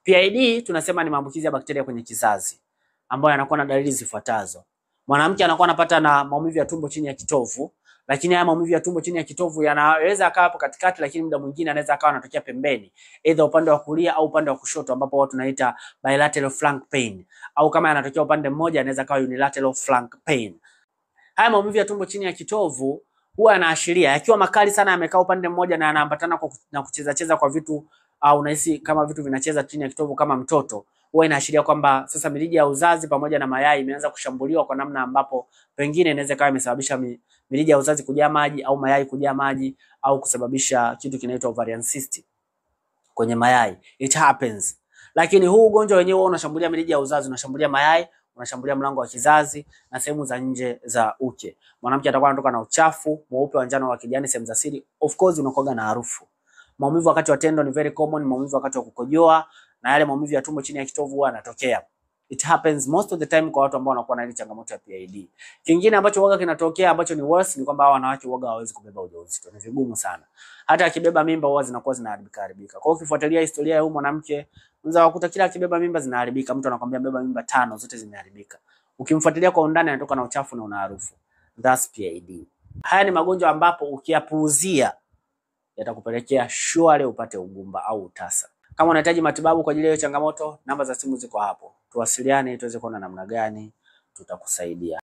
PID tunasema ni maambukizi ya bakteria kwenye kizazi ambayo yanakuwa na dalili zifuatazo. Mwanamke anakuwa anapata na maumivu ya tumbo chini ya kitovu, lakini haya maumivu ya tumbo chini ya kitovu yanaweza akawa hapo katikati, lakini muda mwingine anaweza akawa anatokea pembeni, either upande wa kulia au upande wa kushoto, ambapo watu tunaita bilateral flank pain, au kama yanatokea upande mmoja anaweza akawa unilateral flank pain. Haya maumivu ya tumbo chini ya kitovu huwa yanaashiria yakiwa makali sana, yamekaa upande mmoja na yanaambatana na kucheza kwa vitu, au unahisi kama vitu vinacheza chini ya kitovu kama mtoto, huwa inaashiria kwamba sasa mirija ya uzazi pamoja na mayai imeanza kushambuliwa kwa namna ambapo pengine inaweza kawa imesababisha mirija ya uzazi kujaa maji au mayai kujaa maji, au kusababisha kitu kinaitwa ovarian cyst kwenye mayai. It happens. Lakini huu ugonjwa wenyewe unashambulia mirija ya uzazi, unashambulia mayai, unashambulia mlango wa kizazi na sehemu za nje za uke. Mwanamke atakuwa anatoka na uchafu mweupe, wa njano, wa kijani sehemu za siri. Of course unakoga na harufu. Maumivu wakati wa tendo ni very common, maumivu wakati wa kukojoa na yale maumivu ya tumbo chini ya kitovu huwa yanatokea. It happens most of the time kwa watu ambao wanakuwa na ile changamoto ya PID. Kingine ambacho huwa kinatokea ambacho ni worse ni kwamba hao wanawake huwa hawawezi kubeba ujauzito. Ni vigumu sana. Hata akibeba mimba huwa zinakuwa zinaharibika. Kwa hiyo ukifuatilia historia ya huyu mwanamke, unaweza kukuta kila akibeba mimba zinaharibika. Mtu anakuambia beba mimba 5 zote zimeharibika. Ukimfuatilia kwa undani anatoka na uchafu na una harufu. That's PID. Haya ni magonjwa ambapo ukiyapuuzia yatakupelekea surely upate ugumba au utasa. Kama unahitaji matibabu kwa ajili ya changamoto, namba za simu ziko hapo. Tuwasiliane tuweze kuona namna gani tutakusaidia.